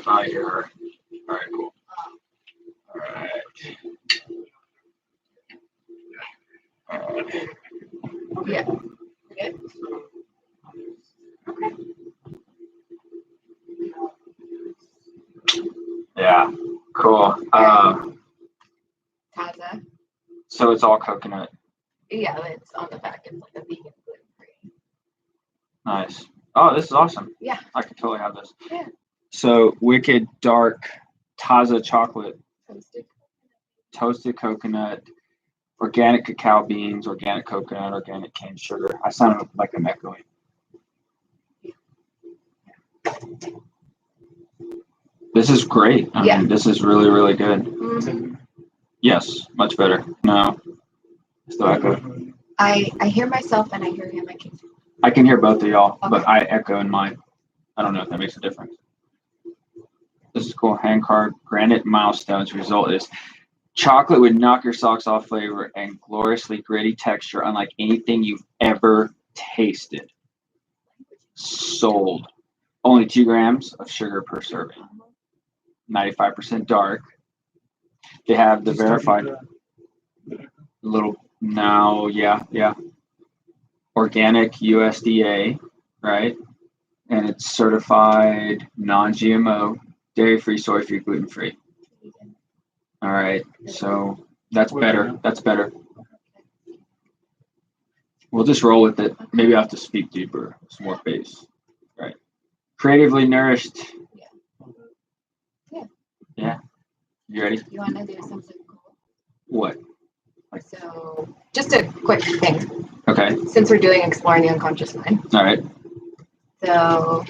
Oh, you're all right. Cool. All right. All right. Yeah. Good. Okay. Yeah. Cool. Taza. So it's all coconut. Yeah, it's on the back. It's like a vegan gluten-free. Nice. Oh, this is awesome. Yeah. I could totally have this. Yeah. So wicked dark Taza chocolate, Toasted. toasted coconut, organic cacao beans, organic coconut, organic cane sugar. I sound like I'm echoing. This is great. I mean, this is really, really good. Mm-hmm. Yes, much better. No, still echo. I hear myself and I hear him. I can hear both of y'all, Okay. but I echo in mine. I don't know if that makes a difference. This is cool. Hand card, granite milestones. Result is chocolate would knock your socks off flavor and gloriously gritty texture, unlike anything you've ever tasted. Sold. Only 2 grams of sugar per serving. 95% dark. They have the verified little now, yeah. Organic USDA, right? And it's certified non-GMO, dairy-free, soy-free, gluten-free. All right, so that's better. That's better. We'll just roll with it. Maybe I have to speak deeper, some more bass. Right. Creatively nourished. Yeah. You ready? You want to do something cool? What? So, just a quick thing. Okay. Since we're doing exploring the unconscious mind. All right. So,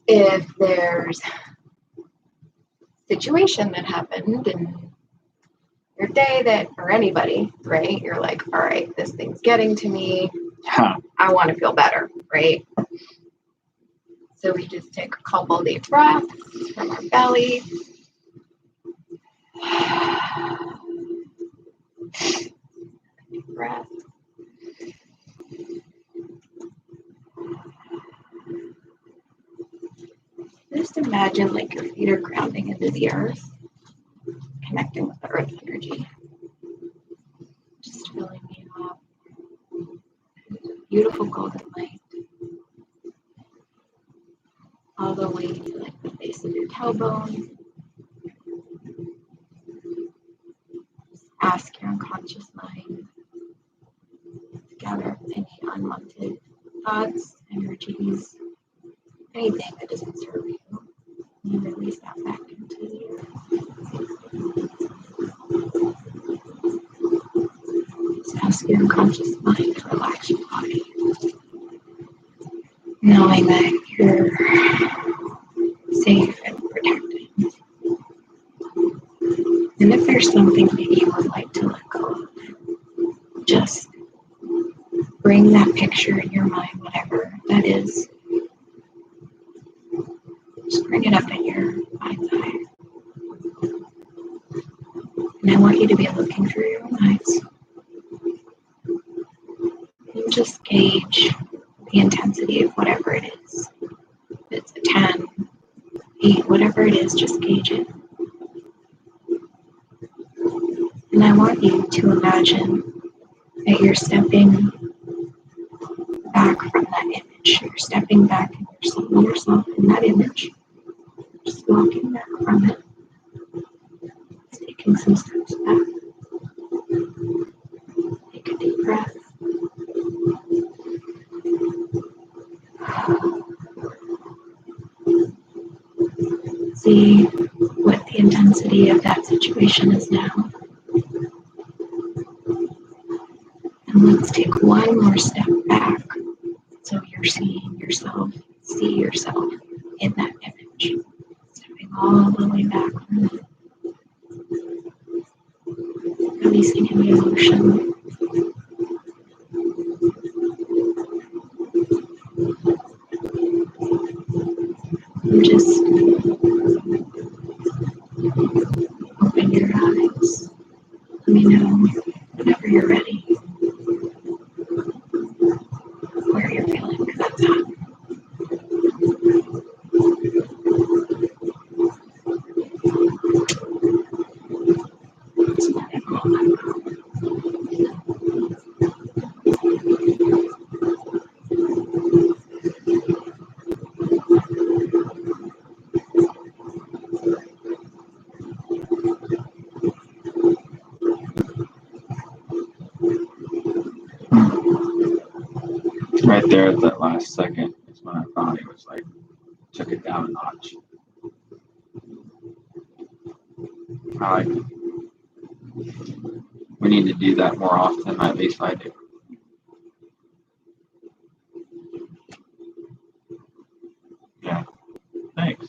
if there's a situation that happened in your day that, or anybody, right? You're like, all right, this thing's getting to me. Huh. I want to feel better, right? So we just take a couple deep breaths from our belly. Deep breath. Just imagine like your feet are grounding into the earth, connecting with the earth energy. Just filling you up. Beautiful golden light. All the way to like the base of your tailbone. Ask your unconscious mind to gather any unwanted thoughts, energies, anything that doesn't serve you. You release that back into the earth. Just ask your unconscious mind to relax your body. Knowing that you're safe and protected. And if there's something that you would like to let go of, just bring that picture in your mind, whatever that is. Just bring it up in your mind's eye. And I want you to be looking through your own eyes. And just gauge the intensity of whatever it is. If it's a 10, 8, whatever it is, just gauge it. And I want you to imagine that you're stepping back from that image. You're stepping back and you're seeing yourself in that image. Just walking back from it. Just taking some steps back. Take a deep breath. See what the intensity of that situation is now. And let's take one more step back. So you're seeing yourself, see yourself in that image. Stepping all the way back from it. Releasing any emotion. And just open your eyes. Let me know whenever you're ready. Where you're feeling that's hot. right there at that last second is when I found it was like, took it down a notch. I like it. We need to do that more often, at least I do. Yeah, thanks.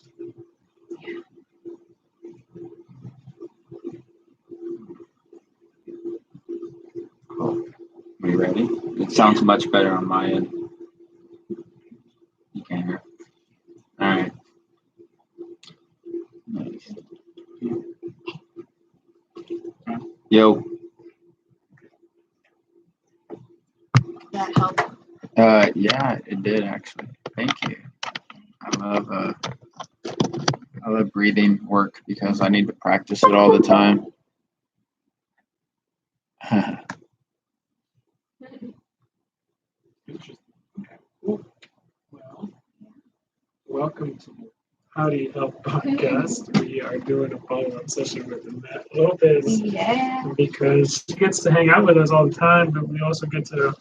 Cool. We ready? It sounds much better on my end. You can hear. All right. Nice. Yo. That helped. Yeah, it did actually. Thank you. I love breathing work because I need to practice it all the time. Interesting. Cool. Well, welcome to the How Do You Help podcast. We are doing a follow-up session with Annette Lopez Yeah. because she gets to hang out with us all the time, but we also get to,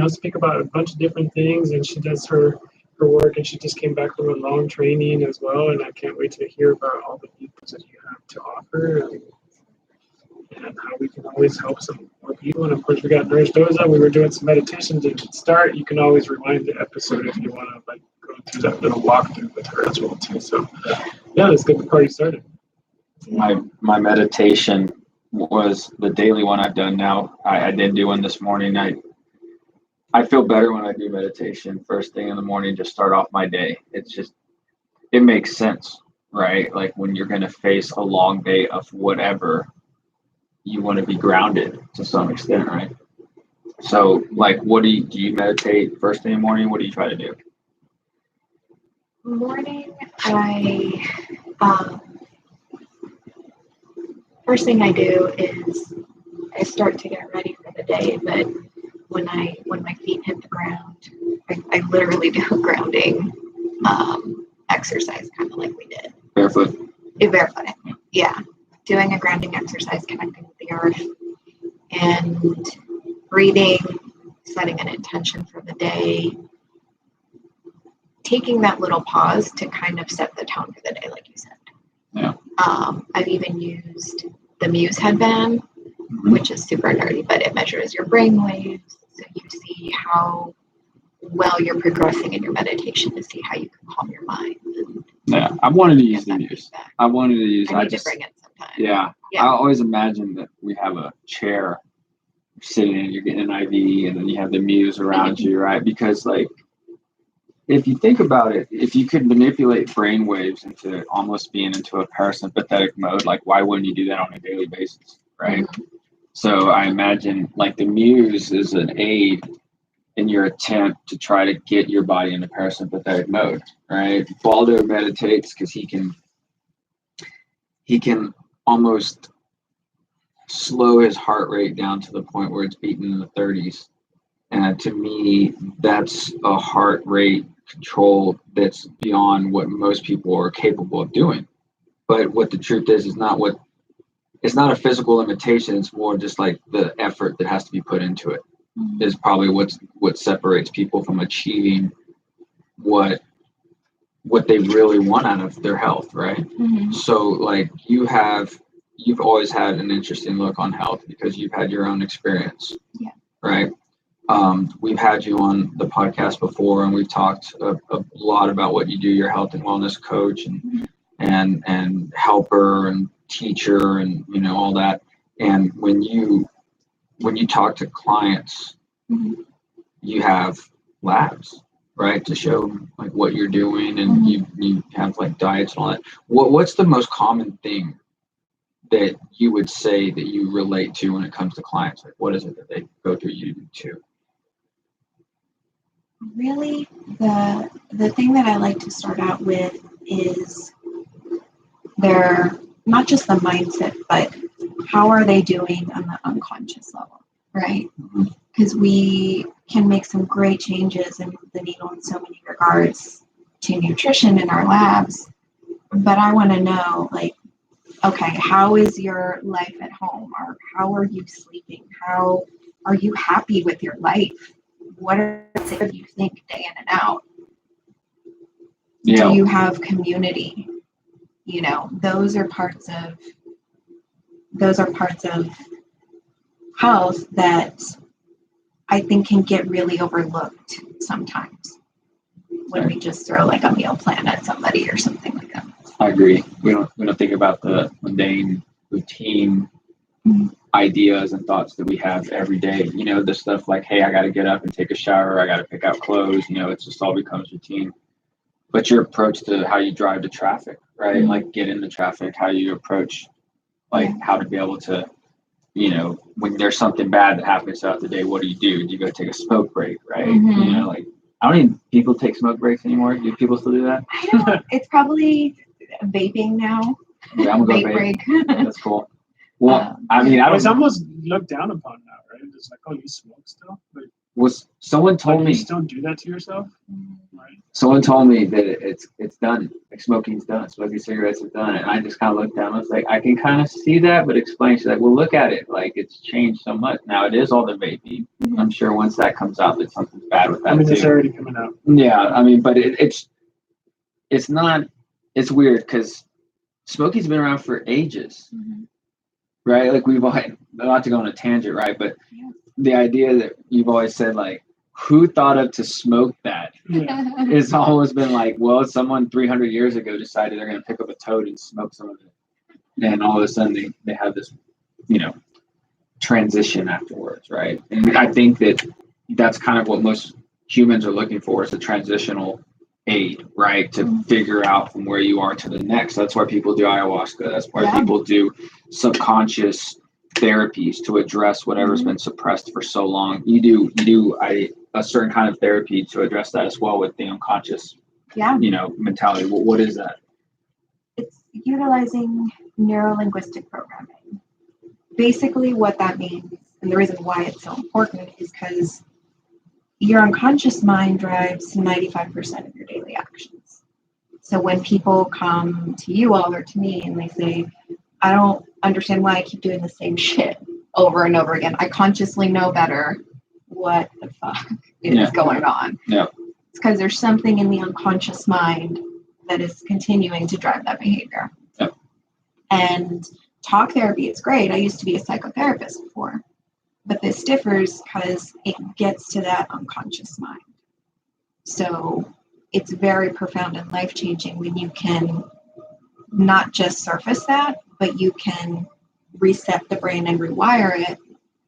speak about a bunch of different things. And she does her work, and she just came back from a long training as well. And I can't wait to hear about all the things that you have to offer. And how we can always help some more people. And of course, we got Nourish Doza. We were doing some meditation to start. You can always rewind the episode if you want to like go through that little walkthrough with her as well too. So yeah, let's get the party started. My meditation was the daily one I've done now. I did do one this morning. I feel better when I do meditation first thing in the morning to start off my day. It makes sense, right? Like when you're going to face a long day of whatever, you want to be grounded to some extent, right? So like, what do you meditate first thing in the morning? What do you try to do? Morning, first thing I do is I start to get ready for the day, but when my feet hit the ground, I literally do a grounding exercise, kind of like we did. Barefoot? Barefoot, yeah. Doing a grounding exercise, connecting with the earth, and breathing, setting an intention for the day, taking that little pause to kind of set the tone for the day, like you said. Yeah. I've even used the Muse headband, which is super nerdy, but it measures your brain waves, so you see how well you're progressing in your meditation to see how you can calm your mind. Yeah, I wanted to use the Muse. Feedback. I wanted to use. I need to bring it sometime. Yeah. I always imagine that we have a chair sitting in, you're getting an IV, and then you have the Muse around you, right? Because like, if you think about it, if you could manipulate brain waves into almost being into a parasympathetic mode, like why wouldn't you do that on a daily basis, right? Mm-hmm. So I imagine like the Muse is an aid in your attempt to try to get your body into parasympathetic mode, right? Baldo meditates because he can almost slow his heart rate down to the point where it's beating in the 30s. And to me, that's a heart rate control that's beyond what most people are capable of doing. But what the truth is it's not a physical limitation. It's more just like the effort that has to be put into it is probably what separates people from achieving what they really want out of their health, right? Mm-hmm. So like you've always had an interesting look on health because you've had your own experience, right? We've had you on the podcast before, and we've talked a lot about what you do. You're a health and wellness coach and helper and teacher and all that. And when you talk to clients, you have labs, right, to show like what you're doing, and you have like diets and all that. What's the most common thing that you would say that you relate to when it comes to clients? Like, what is it that they go through you to? Really, the thing that I like to start out with is their, not just the mindset, but how are they doing on the unconscious level, right? Because we can make some great changes and move the needle in so many regards to nutrition in our labs. But I want to know, like, okay, how is your life at home? Or how are you sleeping? How are you happy with your life? what are the you think day in and out? Yeah. Do you have community? You know, those are parts of health that I think can get really overlooked sometimes when we just throw like a meal plan at somebody or something like that. I agree. We don't think about the mundane routine ideas and thoughts that we have every day. You know, the stuff like, hey, I got to get up and take a shower. I got to pick out clothes. You know, it's just all becomes routine. But your approach to how you drive to traffic, right? Like get into traffic, how you approach, like how to be able to, you know, when there's something bad that happens throughout the day, what do? Do you go take a smoke break, right? You know, like I don't even people take smoke breaks anymore. Do people still do that? I don't. It's probably vaping now. Yeah, I'm gonna go vape. That's cool. Well, I mean, it's almost looked down upon now, right? It's like, oh, you smoke still? But someone told me you still do that to yourself? Right. Someone told me that it's done. Like smoking's done. Smoking cigarettes is done. And I just kind of looked down. I was like, I can kind of see that, but explain. She's like, well, look at it. Like it's changed so much. Now it is all the vaping. I'm sure once that comes out, that something's bad with that. I mean, too. it's already coming out. Yeah, I mean, but it's not. It's weird because smoking's been around for ages, right? Like we've all not to go on a tangent, right? But the idea that you've always said like, who thought of to smoke that? It's always been like, well, someone 300 years ago decided they're going to pick up a toad and smoke some of it. And all of a sudden they have this, you know, transition afterwards, right? And I think that's kind of what most humans are looking for is a transitional aid, right? To figure out from where you are to the next. That's why people do ayahuasca. That's why people do subconscious therapies to address whatever's been suppressed for so long. You do a certain kind of therapy to address that as well with the unconscious, you know, mentality. What is that? It's utilizing neuro-linguistic programming. Basically what that means, and the reason why it's so important is because your unconscious mind drives 95% of your daily actions. So when people come to you all or to me and they say, I don't understand why I keep doing the same shit over and over again. I consciously know better. What the fuck is going on? Yeah. It's because there's something in the unconscious mind that is continuing to drive that behavior. Yeah. And talk therapy is great. I used to be a psychotherapist before, but this differs because it gets to that unconscious mind. So it's very profound and life-changing when you can not just surface that, but you can reset the brain and rewire it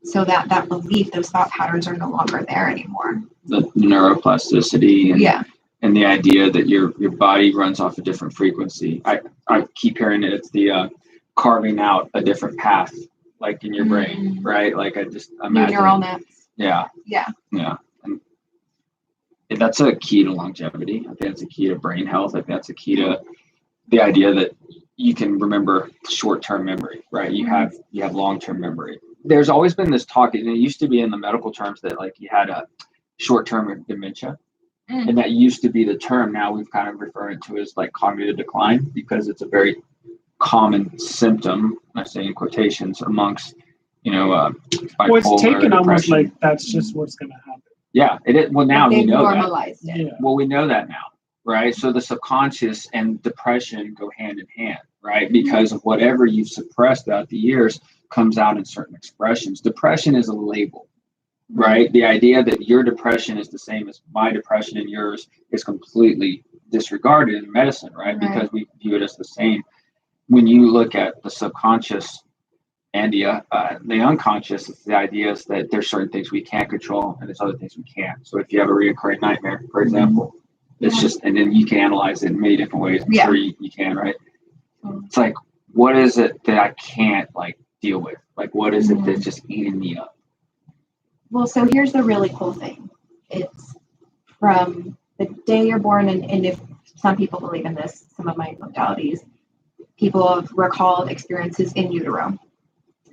so that that belief, those thought patterns are no longer there anymore. The neuroplasticity and the idea that your body runs off a different frequency. I keep hearing it. It's the carving out a different path, like in your brain, right? Like I just imagine. New neural nets. Yeah. Yeah. Yeah. And that's a key to longevity. I think that's a key to brain health. I think that's a key to the idea that you can remember short-term memory, right? You have long-term memory. There's always been this talk, and it used to be in the medical terms that like you had a short-term dementia, and that used to be the term. Now we've kind of referred to as like cognitive decline because it's a very common symptom, I say in quotations, amongst well, it's taken almost like that's just what's going to happen. Yeah, it is. Well, now we know that. It. Well, we know that now, right? So the subconscious and depression go hand in hand, right? Because of whatever you've suppressed throughout the years comes out in certain expressions. Depression is a label, right? The idea that your depression is the same as my depression and yours is completely disregarded in medicine, right? Because we view it as the same. When you look at the subconscious and the unconscious, it's the idea is that there's certain things we can't control and there's other things we can't. So if you have a recurring nightmare, for example, it's just, and then you can analyze it in many different ways. I'm sure you can, right? It's like, what is it that I can't like deal with? Like, what is it that's just eating me up? Well, so here's the really cool thing. It's from the day you're born, and if some people believe in this, some of my modalities, people have recalled experiences in utero.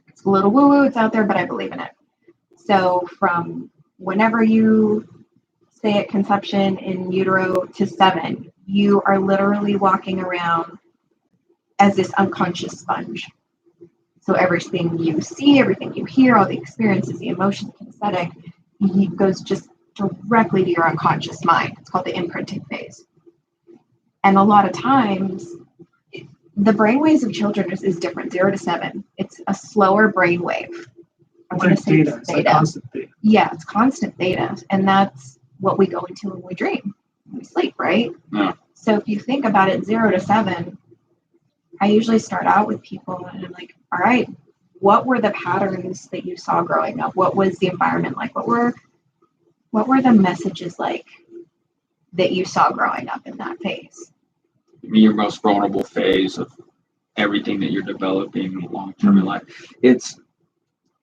It's a little woo-woo, it's out there, but I believe in it. So from whenever you stay at conception in utero to 7, you are literally walking around as this unconscious sponge. So everything you see, everything you hear, all the experiences, the emotions, kinesthetic, he goes just directly to your unconscious mind. It's called the imprinting phase. And a lot of times, the brainwaves of children is different, 0 to 7. It's a slower brainwave. I want to say It's like constant theta. Yeah, it's constant theta. And that's what we go into when we dream, when we sleep, right? Yeah. So if you think about it, 0 to 7, I usually start out with people and I'm like, all right, what were the patterns that you saw growing up? What was the environment like? What were the messages like that you saw growing up in that phase? Your most vulnerable phase of everything that you're developing long term in life. It's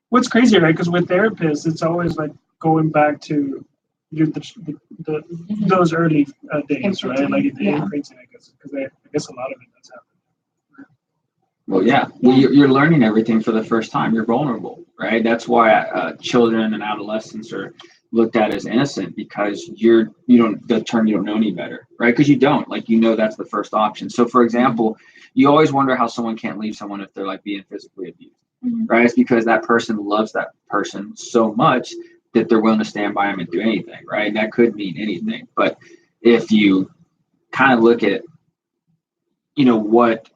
what's crazy, right? Because with therapists, it's always like going back to those early days, right? Like the imprinting, I guess, because I guess a lot of it does happen. Well, yeah. Well, you're learning everything for the first time. You're vulnerable, right? That's why children and adolescents are looked at as innocent, because you don't know any better, right? Because you don't, like, that's the first option. So, for example, you always wonder how someone can't leave someone if they're like being physically abused, right? It's because that person loves that person so much that they're willing to stand by them and do anything, right? And that could mean anything. But if you kind of look at, what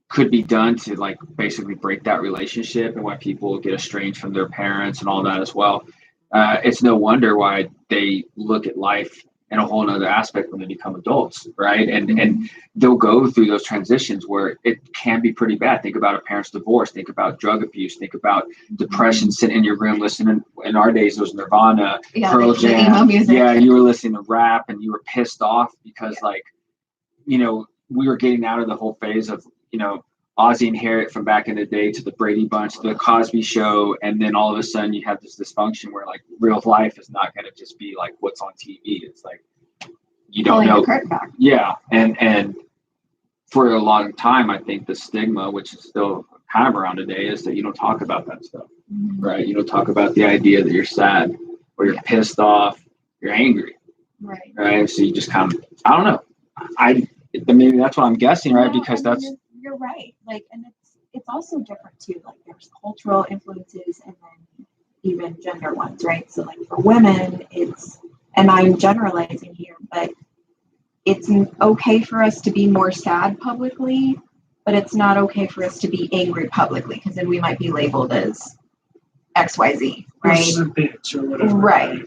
could be done to like basically break that relationship and why people get estranged from their parents and all that as well, it's no wonder why they look at life in a whole nother aspect when they become adults, right? And they'll go through those transitions where it can be pretty bad. Think about a parent's divorce. Think about drug abuse. Think about depression, sitting in your room listening. In our days, it was Nirvana, Pearl Jam. Emo music. Yeah, you were listening to rap and you were pissed off because we were getting out of the whole phase of, Ozzie and Harriet from back in the day to the Brady Bunch, to the Cosby Show, and then all of a sudden you have this dysfunction where like real life is not going to just be like what's on TV. It's like you don't know. Yeah, and for a long time, I think the stigma, which is still kind of around today, is that you don't talk about that stuff, right? You don't talk about the idea that you're sad or you're pissed off, you're angry, right? So you just kind of, I don't know. Maybe that's what I'm guessing, right? Because you're right. Like, and it's also different too. Like, there's cultural influences and then even gender ones, right? So like for women, and I'm generalizing here, but it's okay for us to be more sad publicly, but it's not okay for us to be angry publicly, because then we might be labeled as XYZ, right? A bitch or whatever. Right.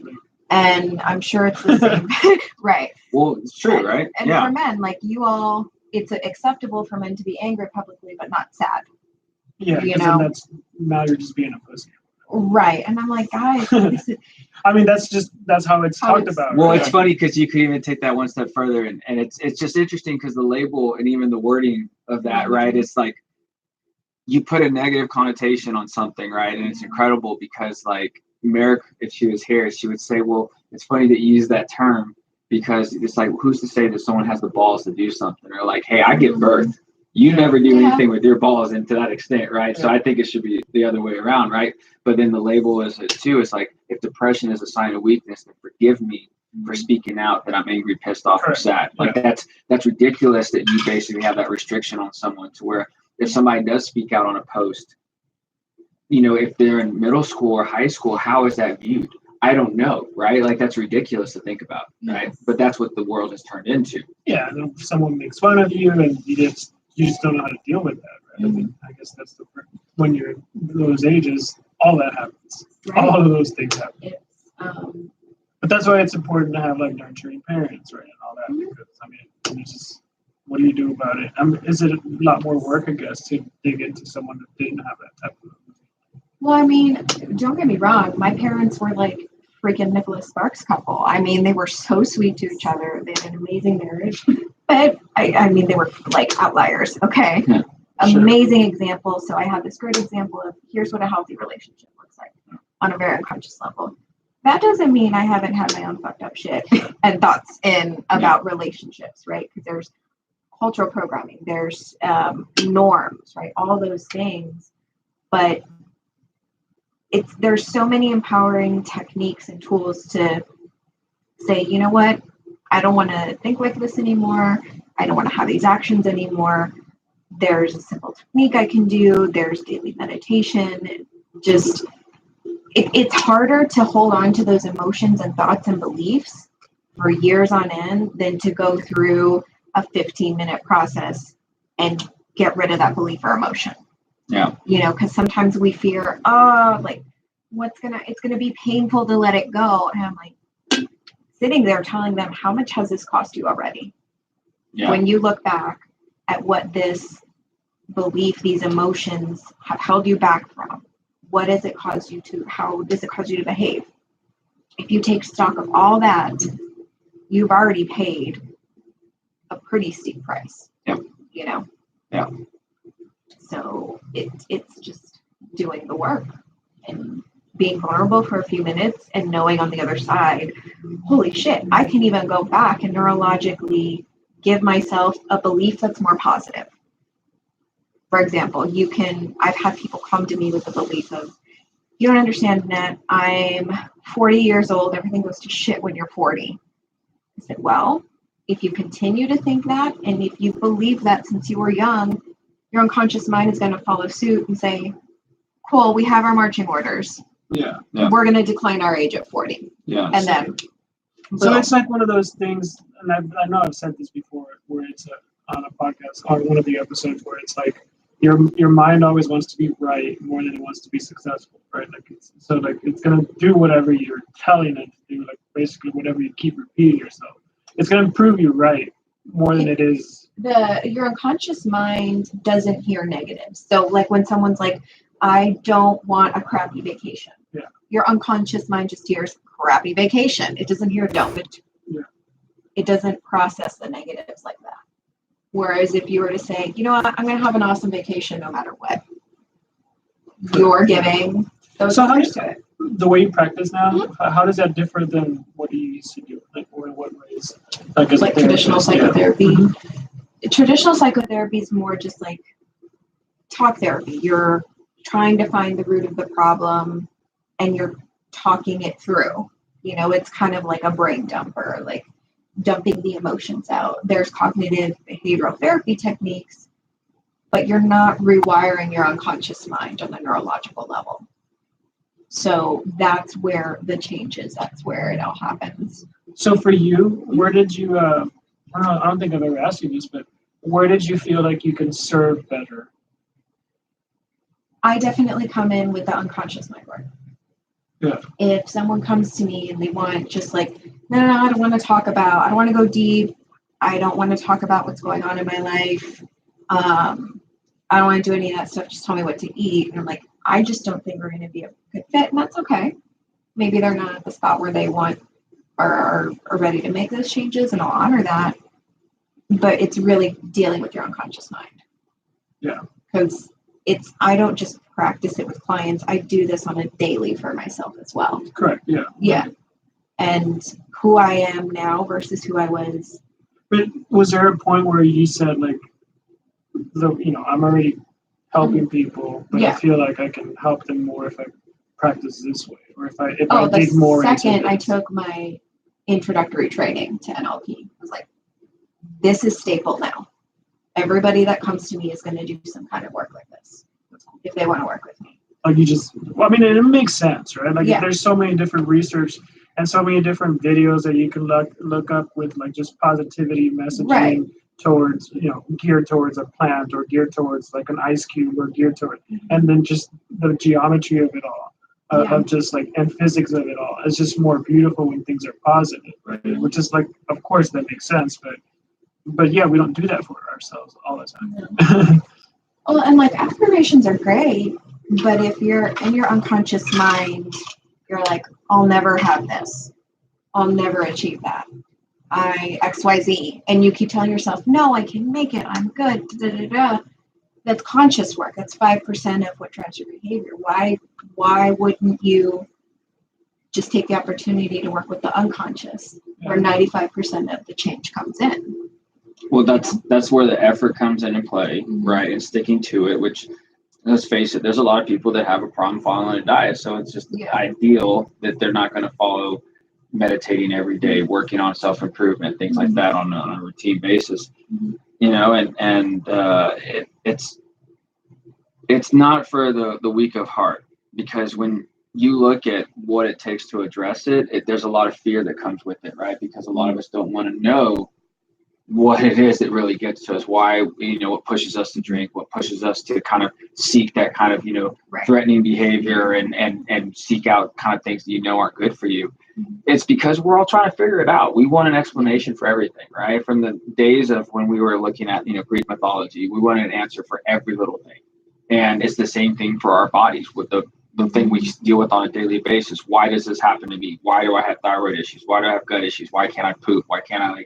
And I'm sure it's the same. Right. Well, it's true, right? And for men, like it's acceptable for men to be angry publicly, but not sad. Yeah, because now you're just being a pussy. Right. And I'm like, guys, I mean, that's how it's talked about. Well, it's funny because you could even take that one step further, and it's just interesting because the label and even the wording of that, right? It's like you put a negative connotation on something, right? And it's incredible because like Merrick, if she was here, she would say, well, it's funny that you use that term, because it's like, who's to say that someone has the balls to do something? Or like, hey, I give birth. You never do anything with your balls, and to that extent, right? Yeah. So I think it should be the other way around, right? But then the label is it too. It's like, if depression is a sign of weakness, then forgive me for speaking out that I'm angry, pissed off, or sad. Like that's ridiculous that you basically have that restriction on someone, to where if somebody does speak out on a post, if they're in middle school or high school, how is that viewed? I don't know, right? Like, that's ridiculous to think about, right? But that's what the world has turned into. Yeah, and if someone makes fun of you and you just don't know how to deal with that, right? I mean, I guess that's when you're in those ages, all that happens. Right. All of those things happen. But that's why it's important to have like nurturing parents, right? And all that, because I mean, it's just, what do you do about it? Is it a lot more work, I guess, to dig into someone that didn't have that type of? Well, I mean, don't get me wrong. My parents were like freaking Nicholas Sparks couple. I mean, they were so sweet to each other. They had an amazing marriage. But I mean, they were like outliers. Okay. Yeah, amazing example. So I have this great example of here's what a healthy relationship looks like on a very unconscious level. That doesn't mean I haven't had my own fucked up shit and thoughts about relationships, right? Because there's cultural programming, there's norms, right? All those things. But there's so many empowering techniques and tools to say, you know what, I don't want to think like this anymore. I don't want to have these actions anymore. There's a simple technique I can do. There's daily meditation. it's harder to hold on to those emotions and thoughts and beliefs for years on end than to go through a 15-minute process and get rid of that belief or emotion. Yeah. You know, because sometimes we fear, like, it's gonna be painful to let it go. And I'm like, sitting there telling them, how much has this cost you already? Yeah. When you look back at what this belief, these emotions have held you back from, what does it cause you to, how does it cause you to behave? If you take stock of all that, you've already paid a pretty steep price. Yeah. You know? Yeah. So it's just doing the work and being vulnerable for a few minutes and knowing on the other side, holy shit, I can even go back and neurologically give myself a belief that's more positive. For example, I've had people come to me with the belief of, you don't understand, Nat, I'm 40 years old, everything goes to shit when you're 40. I said, well, if you continue to think that, and if you believe that since you were young, your unconscious mind is going to follow suit and say, cool, we have our marching orders. Yeah. We're going to decline our age at 40. Yeah. And then. So it's like one of those things, and I know I've said this before, where it's on a podcast, on one of the episodes, where it's like your mind always wants to be right more than it wants to be successful, right? Like it's gonna do whatever you're telling it to do, like basically whatever you keep repeating yourself. It's gonna prove you right more than it is. Your unconscious mind doesn't hear negatives. So like when someone's like, I don't want a crappy vacation. Yeah. Your unconscious mind just hears crappy vacation. It doesn't hear don't. It doesn't process the negatives like that. Whereas if you were to say, you know what, I'm going to have an awesome vacation no matter what, you're giving those orders to it. The way you practice now, how does that differ than what you used to do? Like, or in what ways? Like Traditional psychotherapy. Yeah. Traditional psychotherapy is more just like talk therapy. You're trying to find the root of the problem and you're talking it through. You know, it's kind of like a brain dumper, like dumping the emotions out. There's cognitive behavioral therapy techniques, but you're not rewiring your unconscious mind on the neurological level. So that's where the change is. That's where it all happens. So for you, where did you, I don't think I've ever asked you this, but where did you feel like you can serve better? I definitely come in with the unconscious mind work. Yeah. If someone comes to me and they want just like, no, I don't want to go deep. I don't want to talk about what's going on in my life. I don't want to do any of that stuff. Just tell me what to eat. And I'm like, I just don't think we're going to be a good fit. And that's okay. Maybe they're not at the spot where they want or are ready to make those changes, and I'll honor that. But it's really dealing with your unconscious mind. Yeah. Because I don't just practice it with clients. I do this on a daily for myself as well. Correct. Yeah. Yeah. And who I am now versus who I was. But was there a point where you said like, I'm already helping people, but I feel like I can help them more if I practice this way, or if I dig more into it? The second I took my introductory training to NLP, I was like, this is staple now. Everybody that comes to me is going to do some kind of work like this if they want to work with me. Like it makes sense, right? Like there's so many different research and so many different videos that you can look up with like just positivity messaging, right, towards, geared towards a plant or geared towards like an ice cube or geared towards, and then just the geometry of it all, of just like, and physics of it all. It's just more beautiful when things are positive, right? Which is like, of course that makes sense, but yeah, we don't do that for ourselves all the time. Well, and like affirmations are great, but if you're in your unconscious mind, you're like, I'll never have this. I'll never achieve that. I XYZ. And you keep telling yourself, no, I can make it. I'm good. Da, da, da. That's conscious work. That's 5% of what drives your behavior. Why wouldn't you just take the opportunity to work with the unconscious where 95% of the change comes in? Well, that's where the effort comes into play, right? And sticking to it, which, let's face it, there's a lot of people that have a problem following a diet. So it's just ideal that they're not going to follow meditating every day, working on self-improvement, things like that on a routine basis, it's not for the weak of heart, because when you look at what it takes to address it, there's a lot of fear that comes with it, right? Because a lot of us don't want to know what it is that really gets to us, why, what pushes us to drink, what pushes us to kind of seek that kind of, Right. threatening behavior and seek out kind of things that aren't good for you. It's because we're all trying to figure it out. We want an explanation for everything, right? From the days of when we were looking at, Greek mythology, we wanted an answer for every little thing. And it's the same thing for our bodies with the thing we deal with on a daily basis. Why does this happen to me? Why do I have thyroid issues? Why do I have gut issues? Why can't I poop? Why can't I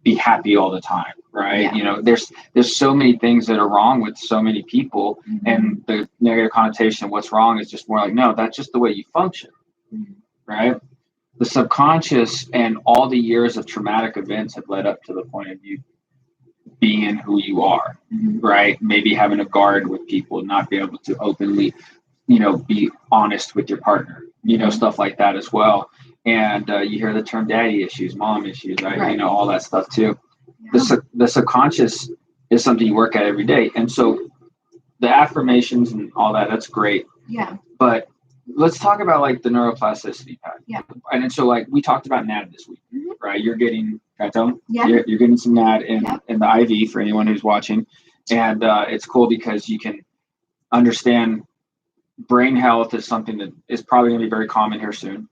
be happy all the time, right? Yeah. There's so many things that are wrong with so many people, and the negative connotation of what's wrong is just more like, no, that's just the way you function, right? The subconscious and all the years of traumatic events have led up to the point of you being who you are, right? Maybe having a guard with people, not being able to openly, be honest with your partner, stuff like that as well. And you hear the term daddy issues, mom issues, right? All that stuff too. Yeah. The subconscious is something you work at every day. And so the affirmations and all that, that's great. Yeah. But let's talk about like the neuroplasticity pack. Yeah. And then so like we talked about NAD this week, right? You're getting, can I tell them? Yeah. You're getting some NAD in the IV for anyone who's watching. And it's cool because you can understand brain health is something that is probably going to be very common here soon.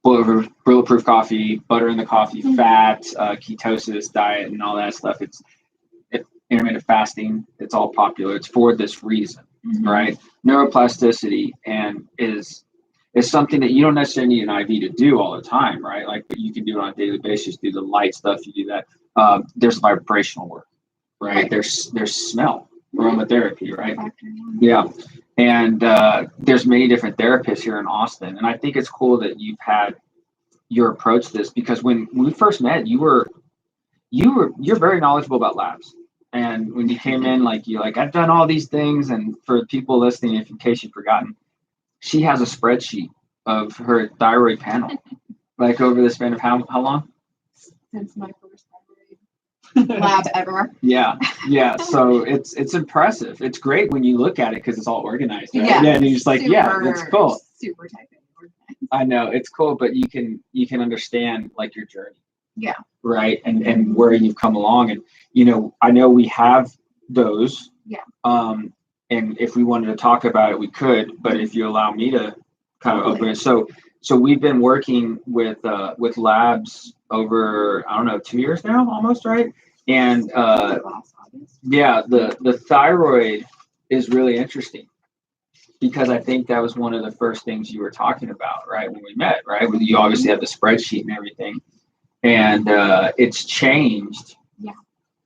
Bulletproof coffee, butter in the coffee, fat, ketosis diet, and all that stuff. It's intermittent fasting. It's all popular. It's for this reason, right? Neuroplasticity and is something that you don't necessarily need an IV to do all the time, right? Like you can do it on a daily basis. Do the light stuff. You do that. There's vibrational work, right? There's smell, aromatherapy, right? Yeah. And there's many different therapists here in Austin. And I think it's cool that you've had your approach to this, because when we first met, you're very knowledgeable about labs. And when you came in, I've done all these things. And for people listening, if in case you've forgotten, she has a spreadsheet of her thyroid panel, like over the span of how long? Since my first thyroid lab ever. Yeah. So it's impressive. It's great when you look at it because it's all organized. Right? Yeah. And you're just like, that's cool. Super type A organized. I know it's cool, but you can understand like your journey. Yeah. Right. And where you've come along. And, I know we have those. Yeah. And if we wanted to talk about it, we could, but if you allow me to kind of open it. So we've been working with labs over, I don't know, 2 years now, almost, right? And the thyroid is really interesting because I think that was one of the first things you were talking about, right, when we met, right? You obviously have the spreadsheet and everything, and it's changed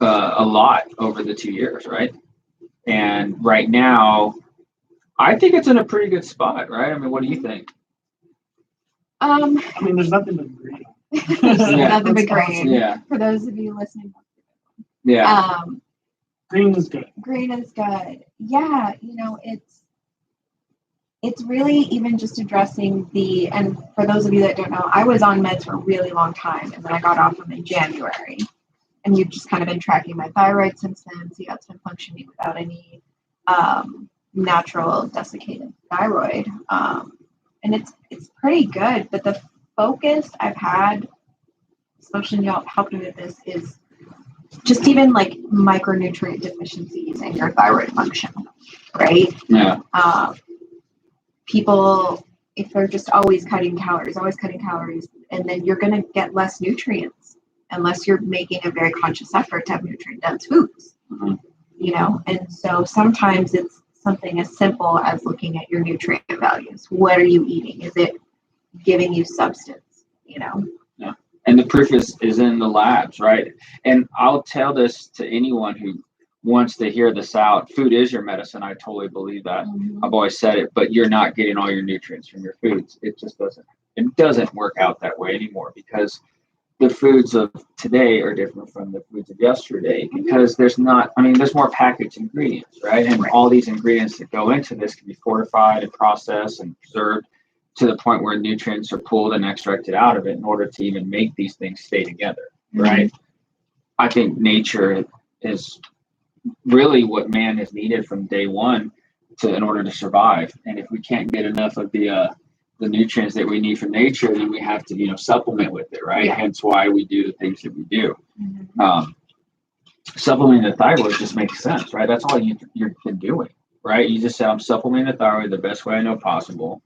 a lot over the 2 years, right? And right now, I think it's in a pretty good spot, right? I mean, what do you think? There's nothing but green. Nothing but green. Yeah. For those of you listening. Yeah. Green is good. Green is good. Yeah, it's really even just addressing and for those of you that don't know, I was on meds for a really long time, and then I got off them in January. And you've just kind of been tracking my thyroid since then. So it's been functioning without any natural desiccated thyroid. And it's pretty good. But the focus I've had, especially y'all helping with this, is just even like micronutrient deficiencies in your thyroid function, right? Yeah. People, if they're just always cutting calories, and then you're going to get less nutrients unless you're making a very conscious effort to have nutrient-dense foods, And so sometimes it's something as simple as looking at your nutrient values. What are you eating? Is it giving you substance, Yeah. And the proof is in the labs, right? And I'll tell this to anyone who wants to hear this out. Food is your medicine. I totally believe that. I've always said it, but you're not getting all your nutrients from your foods. It just doesn't work out that way anymore, because the foods of today are different from the foods of yesterday, because there's more packaged ingredients, right? And all these ingredients that go into this can be fortified and processed and preserved to the point where nutrients are pulled and extracted out of it in order to even make these things stay together, right? I think nature is really what man has needed from day one in order to survive. And if we can't get enough of the nutrients that we need from nature, then we have to, supplement with it, right? Yeah. Hence why we do the things that we do. Mm-hmm. Supplementing the thyroid just makes sense, right? That's all you've been doing, right? You just say, I'm supplementing the thyroid the best way I know possible.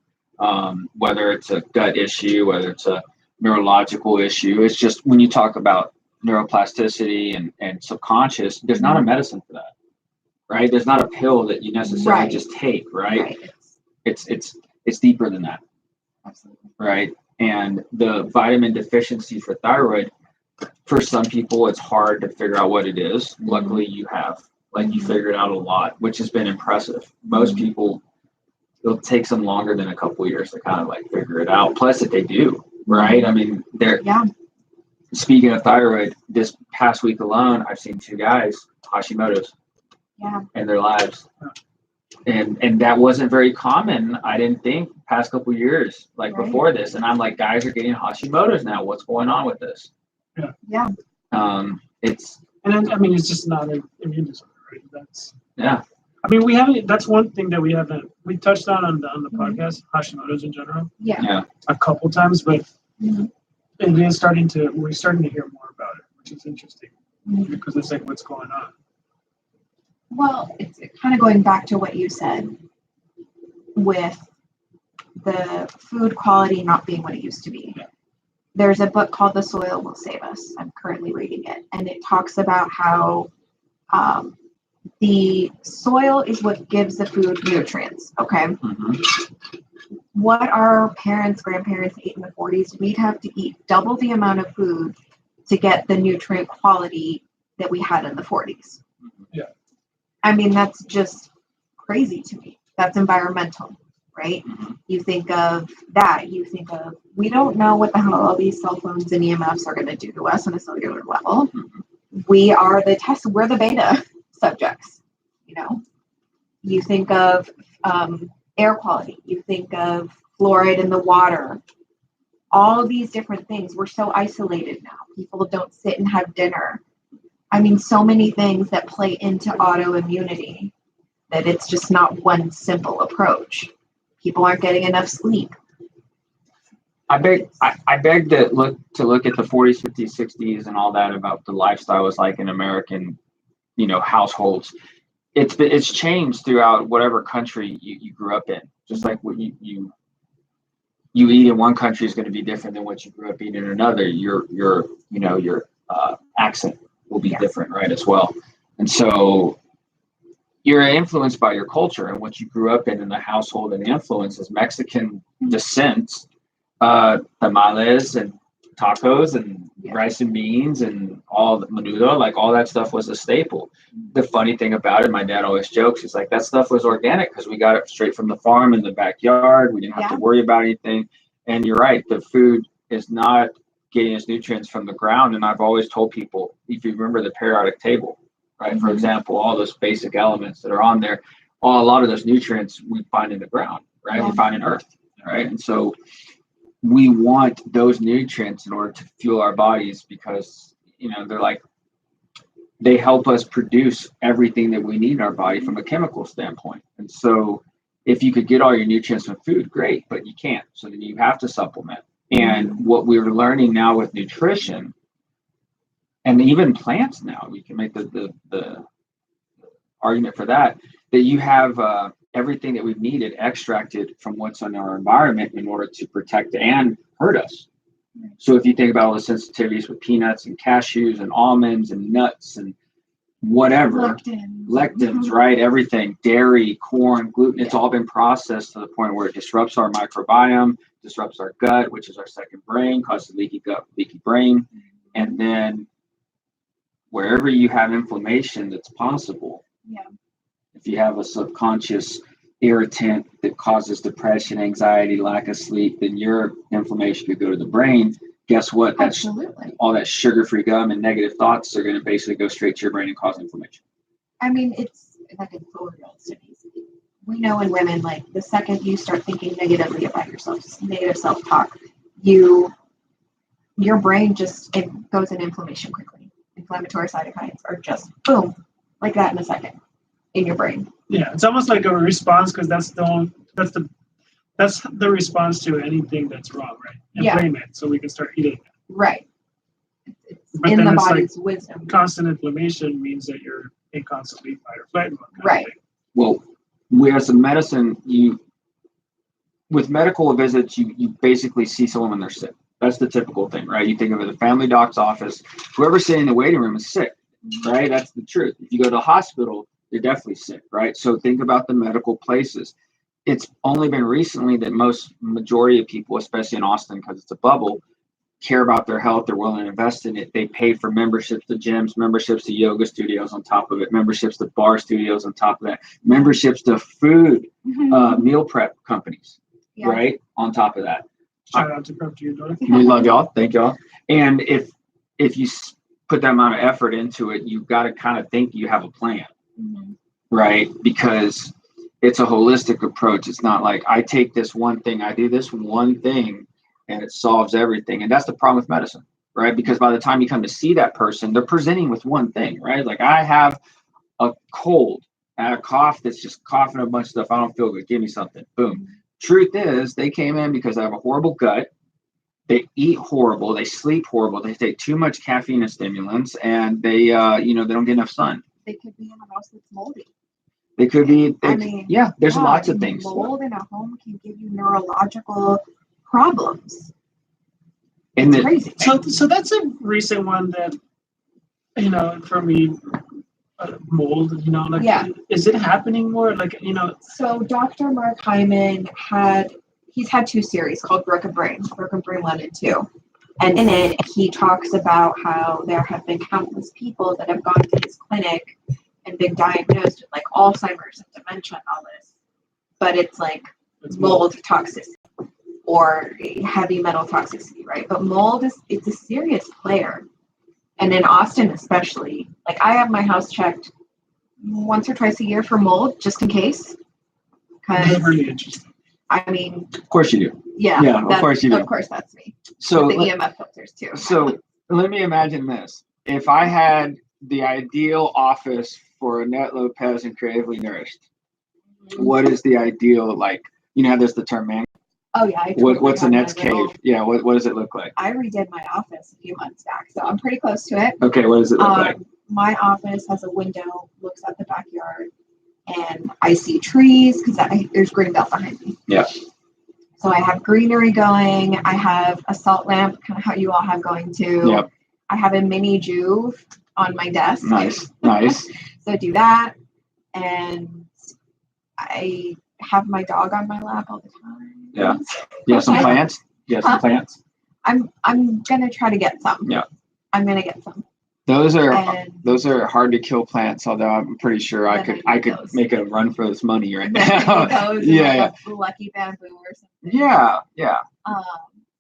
Whether it's a gut issue, whether it's a neurological issue, it's just when you talk about neuroplasticity and subconscious, there's not a medicine for that, right? There's not a pill that you necessarily just take, right? It's deeper than that. Absolutely. Right? And the vitamin deficiency for thyroid, for some people, it's hard to figure out what it is. Mm-hmm. Luckily, you figured out a lot, which has been impressive. Most people, it'll take them longer than a couple of years to kind of figure it out. Plus, if they do, right? I mean, speaking of thyroid, this past week alone, I've seen 2 guys, Hashimoto's, in their lives. And that wasn't very common, I didn't think, past couple of years, before this. And I'm like, guys are getting Hashimoto's now. What's going on with this? Yeah. It's. And then, I mean, it's just not an immune disorder, right? That's. Yeah. I mean, we haven't. That's one thing that we touched on the podcast, Hashimoto's in general. Yeah. A couple times, but it is we're starting to hear more about it, which is interesting because it's what's going on. Well, it's kind of going back to what you said with the food quality not being what it used to be. Yeah. There's a book called The Soil Will Save Us. I'm currently reading it, and it talks about how the soil is what gives the food nutrients. Okay. Mm-hmm. What our parents, grandparents ate in the 40s, we'd have to eat double the amount of food to get the nutrient quality that we had in the 40s. Yeah. I mean, that's just crazy to me. That's environmental, right? Mm-hmm. You think of that. You think of, we don't know what the hell all these cell phones and EMFs are going to do to us on a cellular level. Mm-hmm. We are we're the beta subjects, You think of air quality. You think of fluoride in the water. All of these different things. We're so isolated now. People don't sit and have dinner. I mean, so many things that play into autoimmunity that it's just not one simple approach. People aren't getting enough sleep. I beg to look at the 40s, 50s, 60s, and all that about the lifestyle was like in American, households. It's changed throughout whatever country you grew up in. Just like what you eat in one country is going to be different than what you grew up eating in another. Your accent will be different, right, as well. And so you're influenced by your culture and what you grew up in the household, and the influence is Mexican descent, tamales and tacos and rice and beans and all the menudo, all that stuff was a staple. The funny thing about it, my dad always jokes, he's like, that stuff was organic because we got it straight from the farm in the backyard. We didn't have to worry about anything. And you're right, the food is not getting its nutrients from the ground. And I've always told people, if you remember the periodic table, right? Mm-hmm. For example, all those basic elements that are on there, a lot of those nutrients we find in the ground, right? Yeah. We find in earth, right? And so we want those nutrients in order to fuel our bodies because, they help us produce everything that we need in our body from a chemical standpoint. And so if you could get all your nutrients from food, great, but you can't. So then you have to supplement. And what we're learning now with nutrition and even plants now, we can make the argument for that you have everything that we've needed extracted from what's in our environment in order to protect and hurt us. So if you think about all the sensitivities with peanuts and cashews and almonds and nuts and whatever, lectins, right? Everything, dairy, corn, gluten, it's all been processed to the point where it disrupts our microbiome, disrupts our gut, which is our second brain, causes leaky gut, leaky brain. And then wherever you have inflammation that's possible, if you have a subconscious irritant that causes depression, anxiety, lack of sleep, then your inflammation could go to the brain. Guess what? That's all that sugar-free gum and negative thoughts are going to basically go straight to your brain and cause inflammation. I mean, it's like in 4-year-old studies. We know in women, the second you start thinking negatively about yourself, negative self-talk, your brain it goes in inflammation quickly. Inflammatory cytokines are just boom, like that in a second in your brain. Yeah, it's almost like a response because that's the response to anything that's wrong, right? Yeah. Inflame it so we can start eating it. Right. It's But in then the it's body's wisdom. Constant inflammation means that you're in constantly fight or flight mode. Right. Well, whereas in medicine, with medical visits, you basically see someone when they're sick. That's the typical thing, right? You think of it as a family doc's office. Whoever's sitting in the waiting room is sick, right? That's the truth. If you go to the hospital, you're definitely sick, right? So think about the medical places. It's only been recently that majority of people, especially in Austin, because it's a bubble, care about their health. They're willing to invest in it. They pay for memberships to gyms, memberships to yoga studios on top of it, memberships to bar studios on top of that, memberships to food meal prep companies, right? On top of that. Shout out to Prep to your door. We love y'all. Thank y'all. And if you put that amount of effort into it, you've got to kind of think you have a plan, right? Because it's a holistic approach. It's not like I take this one thing, I do this one thing, and it solves everything. And that's the problem with medicine, right? Because by the time you come to see that person, they're presenting with one thing, right? Like I have a cold and a cough that's just coughing a bunch of stuff. I don't feel good. Give me something. Boom. Truth is, they came in because I have a horrible gut. They eat horrible. They sleep horrible. They take too much caffeine and stimulants, and they don't get enough sun. They could be in a house that's moldy. They could be. There's yeah, lots of things. Mold in a home can give you neurological problems. And it's crazy. So that's a recent one that, for me, mold, is it happening more? So Dr. Mark Hyman he's had 2 series called Broken Brain 1 and 2. And in it, he talks about how there have been countless people that have gone to his clinic and been diagnosed with like Alzheimer's and dementia and all this. But it's like mold toxicity or heavy metal toxicity, right? But mold it's a serious player. And in Austin especially, like I have my house checked once or twice a year for mold, just in case. That's really interesting. I mean, of course you do. Yeah, of course you do. Of course, that's me. So with the EMF filters too. So let me imagine this: if I had the ideal office for Annette Lopez and Creatively Nourished, what is the ideal like? There's the term man. Oh yeah. What's Annette's cave? Yeah. What does it look like? I redid my office a few months back, so I'm pretty close to it. Okay. What does it look like? My office has a window, looks at the backyard, and I see trees because there's green belt behind me. Yeah. So I have greenery going. I have a salt lamp, kind of how you all have going too. Yep. I have a mini Juve on my desk. Nice. So do that, and I have my dog on my lap all the time. Yeah. You have some plants? Plants? I'm gonna try to get some. Yeah. I'm gonna get some. Those are hard to kill plants, although I'm pretty sure I could make a run for this money right now. Yeah. Lucky bamboo or something. Yeah.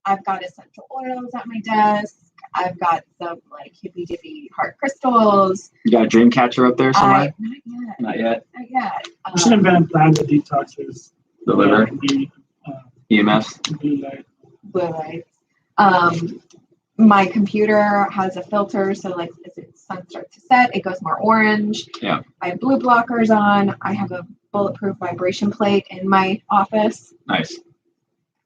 I've got essential oils at my desk. I've got some like hippy dippy heart crystals. You got a dream catcher up there somewhere? Not yet. We should invent a plan that detoxes the liver. EMFs. Blue lights. My computer has a filter, so like as the sun starts to set, it goes more orange. Yeah. I have blue blockers on. I have a bulletproof vibration plate in my office. Nice.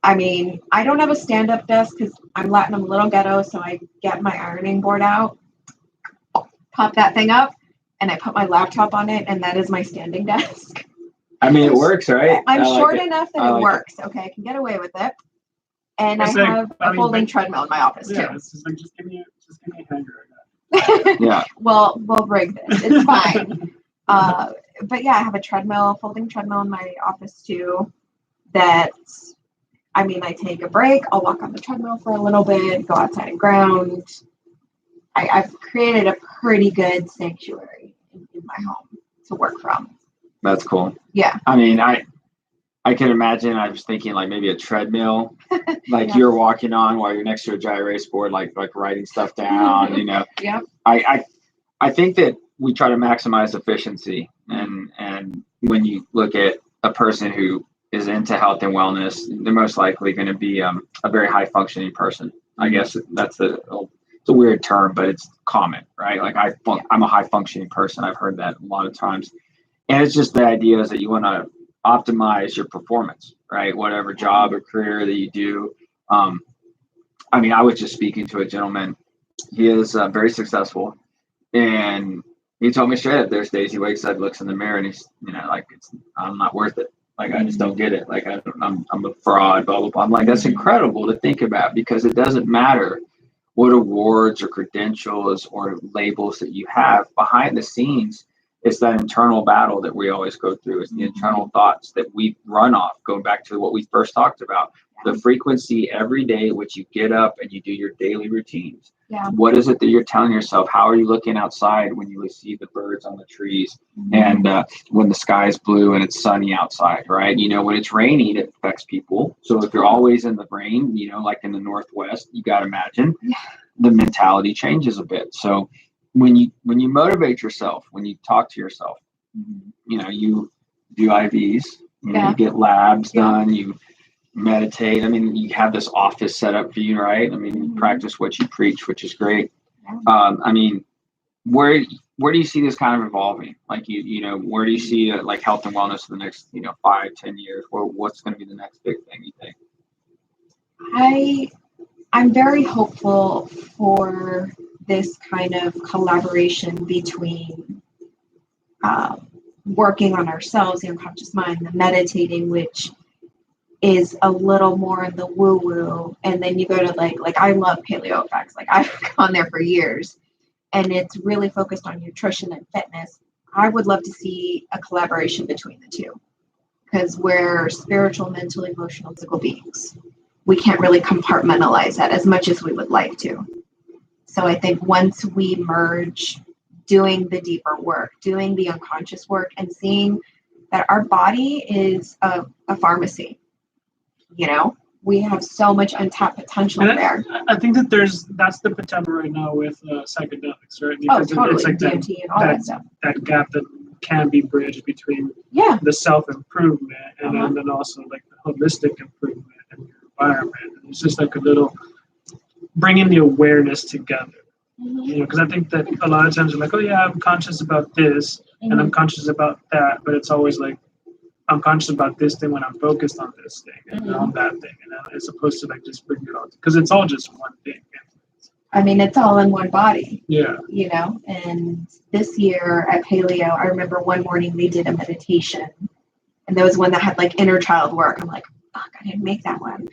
I mean, I don't have a stand-up desk because I'm Latin, I'm a little ghetto, so I get my ironing board out, pop that thing up, and I put my laptop on it, and that is my standing desk. I mean, it works, right? I'm short enough that it works. Okay, I can get away with it. And I have a folding treadmill in my office too. It's just like just give me a hanger. Yeah. We'll rig this. It's fine. But yeah, I have a folding treadmill in my office too. I take a break. I'll walk on the treadmill for a little bit, go outside and ground. I've created a pretty good sanctuary in my home to work from. That's cool. Yeah. I mean, I can imagine. I was thinking like maybe a treadmill, like you're walking on while you're next to a dry erase board, like writing stuff down. Yeah. I think that we try to maximize efficiency, and when you look at a person who is into health and wellness, they're most likely going to be a very high functioning person. I guess it's a weird term, but it's common, right? Like I'm a high functioning person. I've heard that a lot of times. And it's just the idea is that you want to optimize your performance, right? Whatever job or career that you do. I mean, I was just speaking to a gentleman. He is very successful, and he told me straight up, there's days he wakes up, looks in the mirror, and he's, like, I'm not worth it. Like, I just don't get it. Like, I'm a fraud, blah, blah, blah. I'm like, that's incredible to think about, because it doesn't matter what awards or credentials or labels that you have behind the scenes. It's that internal battle that we always go through. It's the internal thoughts that we run off, going back to what we first talked about. The frequency every day, which you get up and you do your daily routines. Yeah. What is it that you're telling yourself? How are you looking outside when you see the birds on the trees, and when the sky is blue and it's sunny outside, right? When it's raining, it affects people. So if you're always in the rain, like in the Northwest, you got to imagine the mentality changes a bit. So when you motivate yourself, when you talk to yourself, you do IVs, you get labs done, you meditate. I mean, you have this office set up for you, right? I mean, you practice what you preach, which is great. I mean, where do you see this kind of evolving? Like, where do you see like health and wellness for the next 5-10 years? What's going to be the next big thing, you think? I'm very hopeful for this kind of collaboration between working on ourselves, the unconscious mind, the meditating, which is a little more in the woo-woo, and then you go to like I love paleo effects. Like, I've gone there for years, and it's really focused on nutrition and fitness. I would love to see a collaboration between the two, because we're spiritual, mental, emotional, physical beings. We can't really compartmentalize that as much as we would like to. So I think once we merge doing the deeper work, doing the unconscious work, and seeing that our body is a pharmacy. We have so much untapped potential there. I think that that's the potential right now with psychedelics, right? Because totally. It's like DMT and all that stuff. That gap that can be bridged between the self-improvement and then also like the holistic improvement in your environment. And it's just like a little bringing the awareness together. Because I think that a lot of times we're like, oh yeah, I'm conscious about this and I'm conscious about that, but it's always like, I'm conscious about this thing when I'm focused on this thing and on that thing, as opposed to like just bring it all, because it's all just one thing. I mean, it's all in one body. Yeah. And this year at Paleo, I remember one morning they did a meditation, and there was one that had like inner child work. I'm like, fuck, I didn't make that one.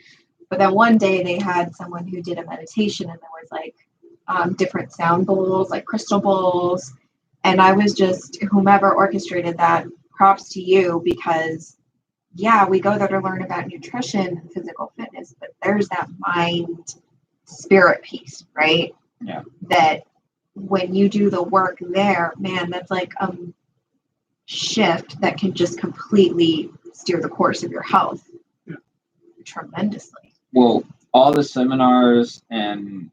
But then one day they had someone who did a meditation, and there was like different sound bowls, like crystal bowls. And I was just, whomever orchestrated that, props to you, because we go there to learn about nutrition and physical fitness, but there's that mind spirit piece, right? Yeah. That when you do the work there, man, that's like a shift that can just completely steer the course of your health tremendously. Well, all the seminars and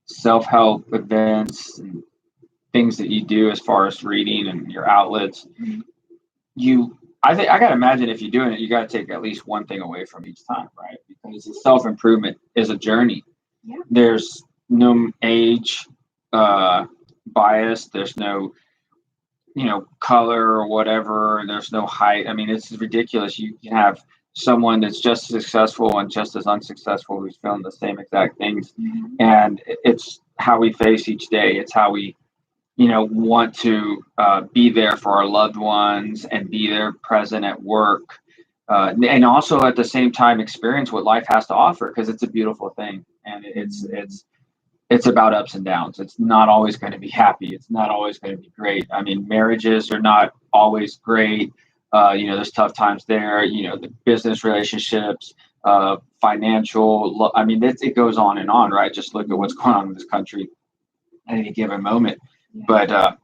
self-help events and things that you do as far as reading and your outlets, I gotta imagine if you're doing it, you gotta take at least one thing away from each time, right? Because self-improvement is a journey. Yeah. There's no age bias. There's no color or whatever. There's no height. I mean, it's ridiculous. You can have someone that's just as successful and just as unsuccessful who's feeling the same exact things, and it's how we face each day. It's how we want to be there for our loved ones and be there present at work, and also at the same time experience what life has to offer, because it's a beautiful thing, and it's about ups and downs. It's not always going to be happy. It's not always going to be great. I mean, marriages are not always great. There's tough times there. The business relationships, financial. I mean, it goes on and on, right? Just look at what's going on in this country at any given moment. But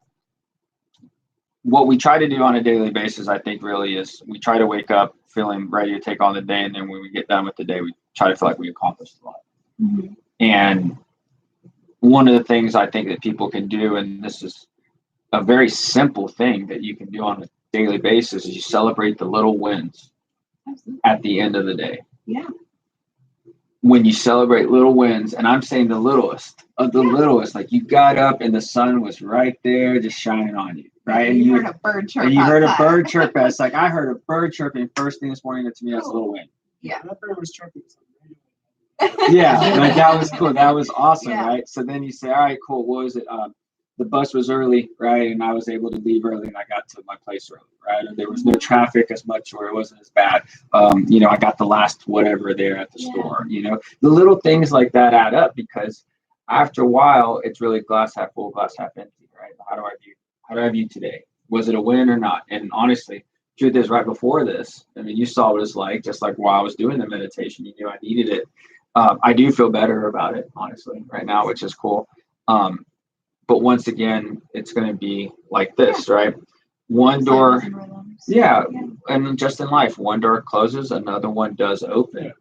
what we try to do on a daily basis, I think, really is we try to wake up feeling ready to take on the day. And then when we get done with the day, we try to feel like we accomplished a lot. And one of the things I think that people can do, and this is a very simple thing that you can do on a daily basis, is you celebrate the little wins at the end of the day. Yeah. When you celebrate little wins, and I'm saying the littlest of the littlest, like you got up and the sun was right there just shining on you, right? You heard a bird chirp. And you heard a outside. bird chirp. It's like I heard a bird chirping first thing this morning. And to me, that's a little win. Yeah. That bird was chirping. Yeah, like that was cool. That was awesome, Yeah. right? So then you say, all right, cool. What was it? The bus was early, right? And I was able to leave early and I got to my place early, right? Or there was no traffic as much or it wasn't as bad. I got the last whatever there at the store, The little things like that add up because after a while, it's really glass half full, glass half empty, right? How do I view today? Was it a win or not? And honestly, truth is right before this, I mean, you saw what it's like, just like while I was doing the meditation, you knew I needed it. I do feel better about it, honestly, right now, which is cool. But once again, it's going to be like this, right? One door, and just in life, one door closes, another one does open.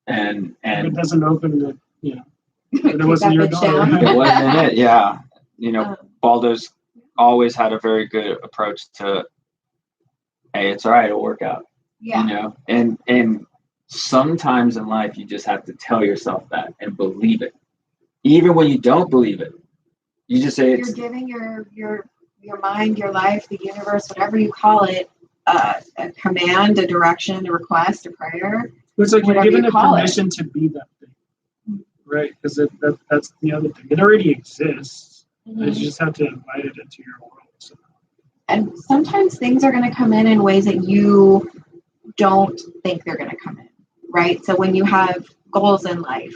And if it doesn't open, it wasn't your door. It wasn't it, yeah. Baldo's always had a very good approach to, hey, it's all right, it'll work out. Yeah. And sometimes in life, you just have to tell yourself that and believe it. Even when you don't believe it, you just say you're giving your mind, your life, the universe, whatever you call it, a command, a direction, a request, a prayer. It's like you're given a permission to be that thing, right? Because that's the other thing. It already exists. Mm-hmm. You just have to invite it into your world. So. And sometimes things are going to come in ways that you don't think they're going to come in, right? So when you have goals in life,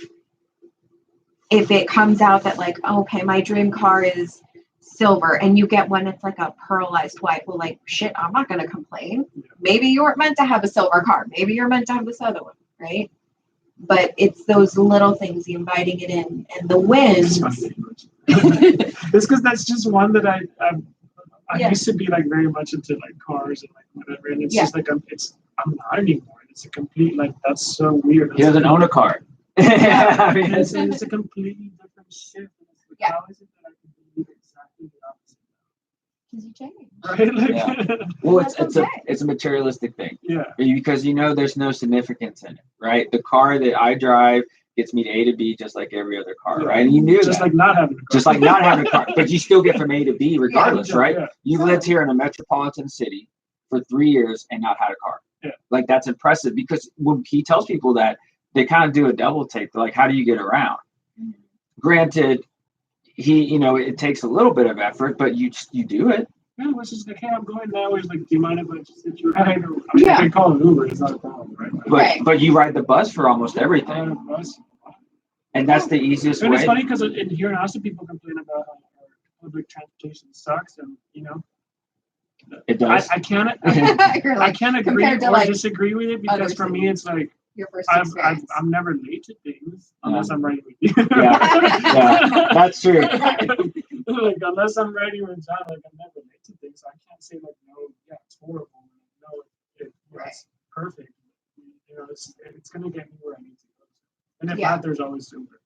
if it comes out that like, okay, my dream car is silver and you get one that's like a pearlized white, well, like, shit, I'm not going to complain. Maybe you weren't meant to have a silver car. Maybe you're meant to have this other one, right? But it's those little things, the inviting it in and the wins. It's because that's just one that I used to be like very much into like cars and like whatever. And it's just like, I'm not anymore. It's a complete, like, that's so weird. He doesn't own a car. I mean, it's a completely different shift. Like, how is it that I can believe exactly the opposite? Because you change. Right? Like, well, it's a materialistic thing. Yeah. Because there's no significance in it, right? The car that I drive gets me to A to B just like every other car, right? And you knew just that. like not having a car. Just like not having a car. But you still get from A to B regardless, right? Yeah. You lived here in a metropolitan city for 3 years and not had a car. Yeah. Like, that's impressive because when he tells people that, they kind of do a double take. They're like, how do you get around? Mm-hmm. Granted, it takes a little bit of effort, but you do it. Yeah, which is like, hey, I'm going that way. It's like, do you mind if I just sit you ride? I can call an Uber. It's not a problem, right? But you ride the bus for almost everything. And that's the easiest way. And it's funny because here in Austin, people complain about how our public transportation sucks, and it does. I can't agree or disagree with it because for me, it's like, I'm never late to things unless I'm riding with you. yeah, that's true. Like, unless I'm riding with John, like, I'm never late to things. So I can't say like, no, it's horrible. No, it's perfect. It's gonna get me where I need to go. And if not, there's always Uber.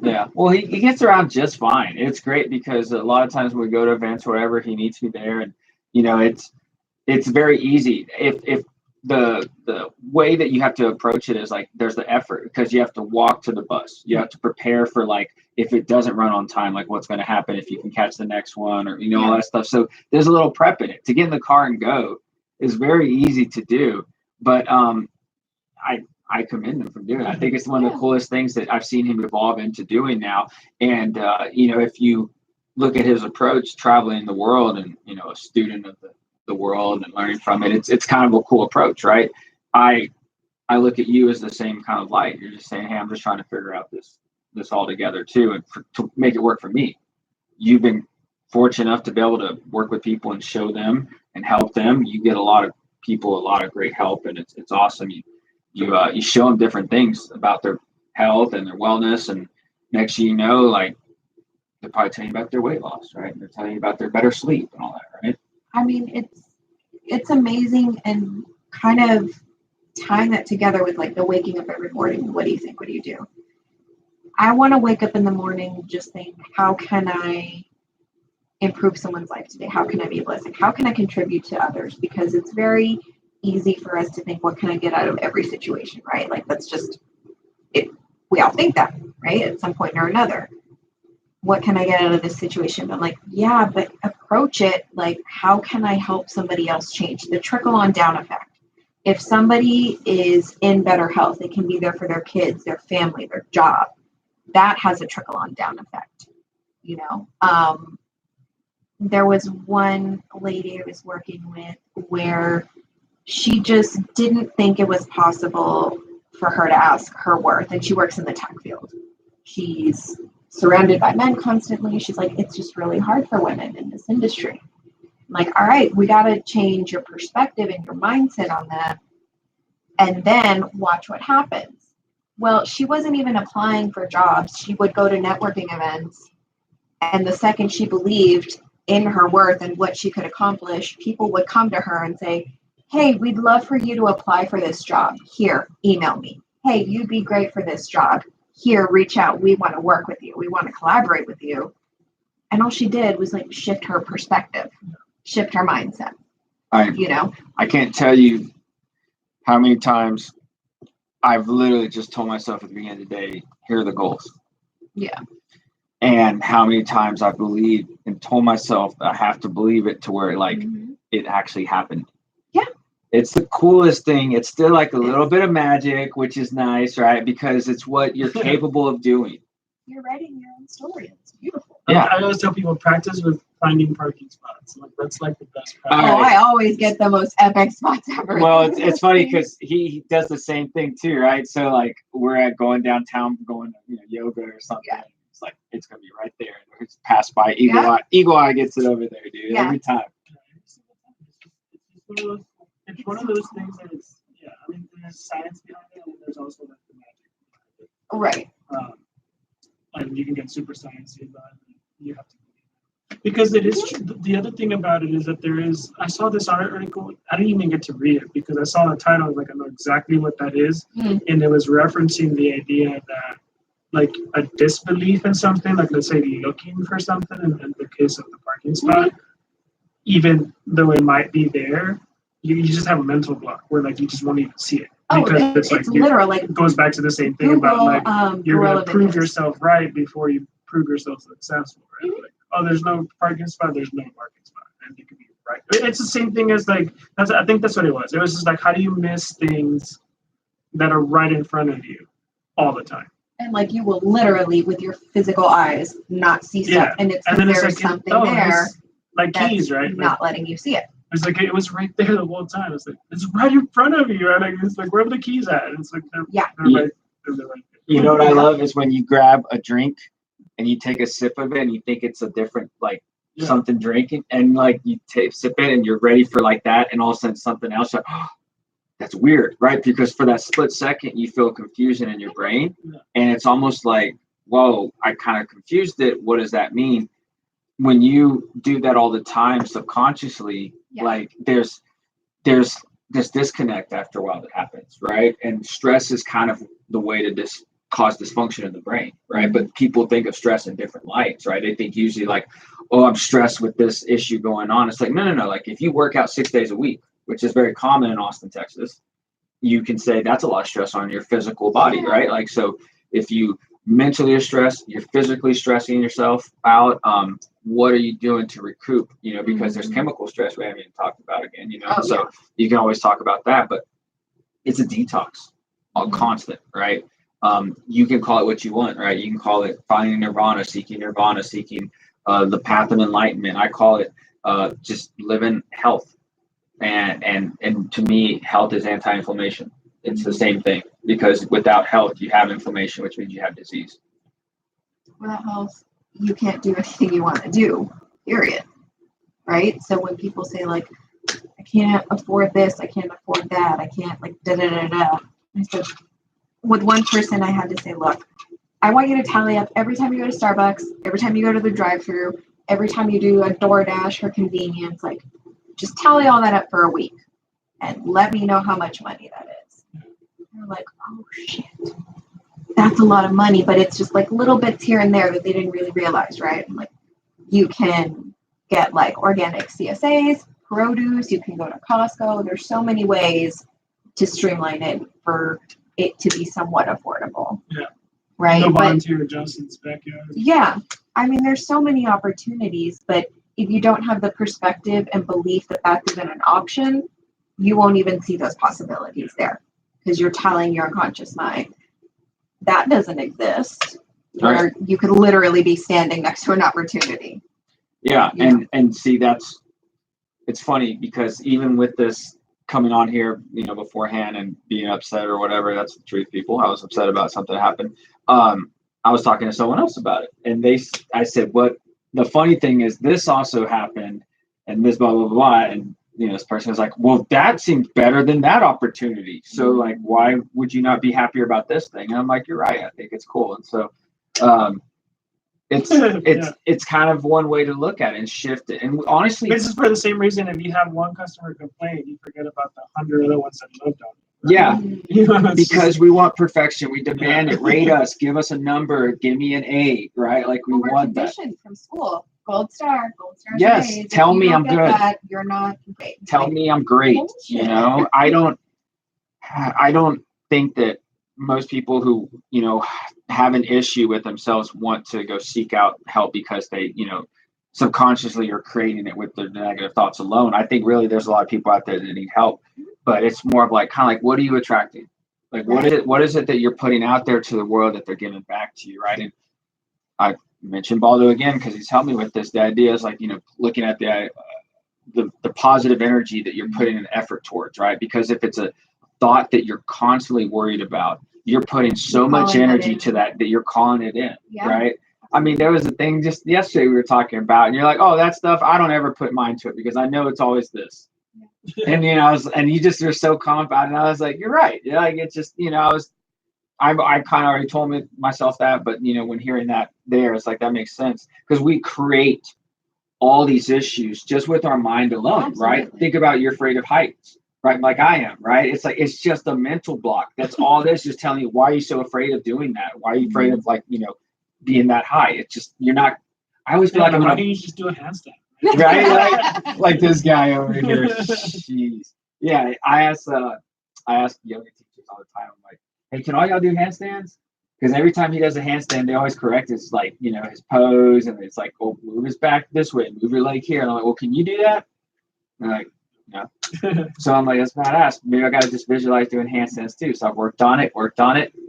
Yeah, well, he gets around just fine. It's great because a lot of times when we go to events, wherever, he meets me there, and it's very easy. If the way that you have to approach it is like, there's the effort because you have to walk to the bus. You have to prepare for, like, if it doesn't run on time, like what's going to happen if you can catch the next one, or all that stuff. So there's a little prep in it. To get in the car and go is very easy to do, but I commend him for doing it. I think it's one of the coolest things that I've seen him evolve into doing now. And if you look at his approach, traveling the world and a student of the world and learning from it, it's kind of a cool approach, right? I look at you as the same kind of light. You're just saying, hey, I'm just trying to figure out this all together too, and to make it work for me. You've been fortunate enough to be able to work with people and show them and help them. You get a lot of people a lot of great help, and it's awesome. You show them different things about their health and their wellness, and next thing you know, like, they're probably telling you about their weight loss, right? They're telling you about their better sleep and all that, right? I mean, it's amazing, and kind of tying that together with like the waking up every morning. What do you think? What do you do? I want to wake up in the morning, just think, how can I improve someone's life today? How can I be a blessing? How can I contribute to others? Because it's very easy for us to think, what can I get out of every situation, right? Like, that's just it. We all think that, right? At some point or another. What can I get out of this situation? But like, but of approach it like, how can I help somebody else change? The trickle on down effect. If somebody is in better health, they can be there for their kids, their family, their job. That has a trickle on down effect. You know, there was one lady I was working with where she just didn't think it was possible for her to ask her worth, and she works in the tech field. She's surrounded by men constantly. She's like, it's just really hard for women in this industry. I'm like, all right, we got to change your perspective and your mindset on that, and then watch what happens. Well, she wasn't even applying for jobs. She would go to networking events, and the second she believed in her worth and what she could accomplish, people would come to her and say, hey, we'd love for you to apply for this job. Here, email me. Hey, you'd be great for this job. Here, reach out. We want to work with you. We want to collaborate with you. And all she did was like shift her perspective, shift her mindset. You know? I can't tell you how many times I've literally just told myself at the beginning of the day, here are the goals. Yeah. And how many times I believed and told myself I have to believe it to where like it actually happened. Yeah. It's the coolest thing. It's still like a little bit of magic, which is nice, right? Because it's what you're capable of doing. You're writing your own story. It's beautiful. Yeah. I always tell people practice with finding parking spots. Like that's like the best practice. Oh, I always get the most epic spots ever. Well, it's funny because he does the same thing too, right? So like we're going downtown, going to yoga or something. Yeah. It's like it's gonna be right there. It's passed by Eagle Eye gets it over there, dude. Every time. It's one of those things that it's I mean there's science behind it and there's also like the magic behind it. Right. And you can get super sciencey about it. You have to because it is true. The other thing about it is that I saw this article, I didn't even get to read it because I saw the title, like I know exactly what that is. And it was referencing the idea that like a disbelief in something, like let's say looking for something in the case of the parking spot, even though it might be there, you just have a mental block where like you just won't even see it. Because it's like literal, like it goes back to the same thing Google, about like you're gonna prove yourself right before you prove yourself successful, right? Like, oh, there's no parking spot, there's no parking spot. And you can be right. It's the same thing as like I think that's what it was. It was just like how do you miss things that are right in front of you all the time? And like you will literally with your physical eyes not see stuff. And it's because there's like, something there. Like keys, right? Not letting you see it. It's like it was right there the whole time. It's like it's right in front of you, and like, it's like where are the keys at? And it's like they're right there. You know what I love is when you grab a drink and you take a sip of it and you think it's a different like something drinking, and like you sip it and you're ready for like that, and all of a sudden something else. Like, oh, that's weird, right? Because for that split second you feel confusion in your brain, and it's almost like, whoa, I kind of confused it. What does that mean? When you do that all the time subconsciously, like there's this disconnect after a while that happens, right? And stress is kind of the way to cause dysfunction in the brain, right? But people think of stress in different lights, right? They think usually like, oh, I'm stressed with this issue going on. It's like, no. Like if you work out 6 days a week, which is very common in Austin, Texas, you can say that's a lot of stress on your physical body, right? Like, so if you mentally are stressed, you're physically stressing yourself out. What are you doing to recoup? Because there's chemical stress we haven't even talked about again, so you can always talk about that, but it's a detox, all constant, right? You can call it what you want, right? You can call it finding nirvana, seeking the path of enlightenment. I call it just living health. And to me, health is anti-inflammation. It's the same thing, because without health, you have inflammation, which means you have disease. Without health, you can't do anything you want to do, period. Right? So when people say like, I can't afford this, I can't afford that, I can't like da-da-da-da. I said, with one person I had to say, look, I want you to tally up every time you go to Starbucks, every time you go to the drive-thru, every time you do a DoorDash for convenience, like just tally all that up for a week and let me know how much money that is. They're like, oh shit, that's a lot of money, but it's just like little bits here and there that they didn't really realize, right? And like you can get like organic CSAs, produce, you can go to Costco. There's so many ways to streamline it for it to be somewhat affordable. Yeah. Right. No volunteer Justin's backyard. Yeah. I mean, there's so many opportunities, but if you don't have the perspective and belief that that's even an option, you won't even see those possibilities there because you're telling your unconscious mind that doesn't exist. Right. Or you could literally be standing next to an opportunity. Yeah, and see, it's funny because even with this coming on here, beforehand and being upset or whatever, that's the truth, people. I was upset about something that happened. I was talking to someone else about it, and I said, what the funny thing is, this also happened, and this blah blah blah, and this person was like, well, that seems better than that opportunity. So like, why would you not be happier about this thing? And I'm like, you're right. I think it's cool, and so. It's kind of one way to look at it and shift it. And honestly, this is for the same reason. If you have one customer complain, you forget about the 100 other ones that loved on you. Yeah, because we want perfection. We demand it. Rate us. Give us a number. Give me an A. Right? Like we want that. From school, gold star. Yes. Grades. Tell me I'm good. That, you're not great. Tell me I'm great. Bullshit. I don't think that most people who have an issue with themselves want to go seek out help because they subconsciously are creating it with their negative thoughts alone. I think really there's a lot of people out there that need help, but it's more of like kind of like, what are you attracting? Like what is it that you're putting out there to the world that they're giving back to you, right? And I mentioned Baldo again because he's helped me with this. The idea is like looking at the positive energy that you're putting an effort towards, right? Because if it's a thought that you're constantly worried about, you're putting so much energy to that you're calling it in, right? I mean, there was a thing just yesterday we were talking about, and you're like, oh, that stuff, I don't ever put mind to it because I know it's always this. And you just were so calm about it, and I was like, you're right. Yeah, like it's just, I kind of already told myself that, but when hearing that it's like that makes sense because we create all these issues just with our mind alone. Absolutely. Right? Think about you're afraid of heights. Right, like I am, right? It's like it's just a mental block. That's all this is telling you. Why are you so afraid of doing that? Why are you afraid of being that high? It's just you're not. I always feel like why don't you just do a handstand? Right, like this guy over here. Jeez, yeah. I ask yoga teachers all the time. I'm like, hey, can all y'all do handstands? Because every time he does a handstand, they always correct his his pose, and it's like, oh, move his back this way, move your leg here, and I'm like, well, can you do that? And they're like, no. So I'm like, that's badass. Maybe I gotta just visualize doing handstands too. So I've worked on it.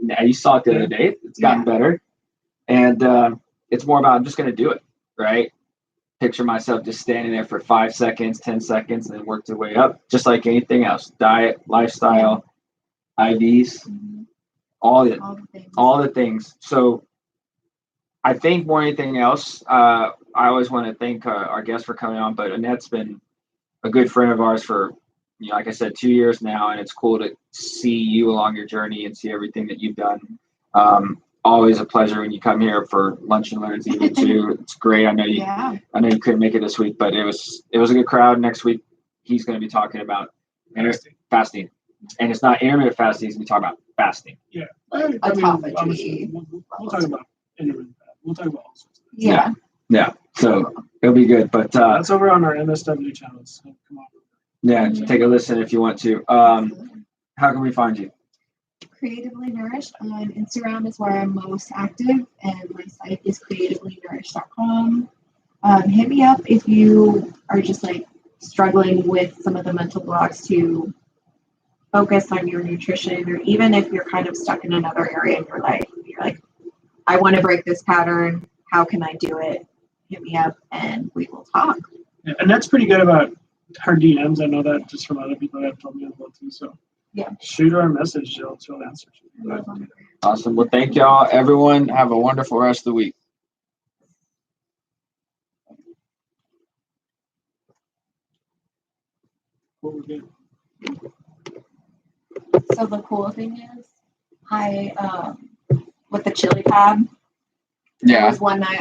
Now you saw it the other day. It's gotten better. And it's more about I'm just gonna do it, right? Picture myself just standing there for 5 seconds, 10 seconds, and then work the way up, just like anything else. Diet, lifestyle, IVs, all the things. So I think more than anything else, I always want to thank our guests for coming on, but Annette's been a good friend of ours for, like I said, 2 years now, and it's cool to see you along your journey and see everything that you've done. Always a pleasure when you come here for lunch and learns even too. It's great. I know you couldn't make it this week, but it was a good crowd. Next week he's going to be talking about fasting, and it's not intermittent fasting. He's going to be talking about fasting. Yeah, autophagy. We'll talk about intermittent fasting. We'll talk about all sorts of things. Yeah. So it'll be good. But that's over on our MSW channels. So come on. Yeah, take a listen if you want to. How can we find you? Creatively Nourished on Instagram is where I'm most active, and my site is creativelynourished.com. Hit me up if you are just struggling with some of the mental blocks to focus on your nutrition, or even if you're kind of stuck in another area in your life. You're like, I want to break this pattern. How can I do it? Hit me up and we will talk. Yeah, and that's pretty good about her DMs. I know that just from other people that have told me as well too. So shoot her a message. She'll answer. Awesome. Well, thank y'all, everyone. Have a wonderful rest of the week. So the cool thing is, I with the chili pad. There was one night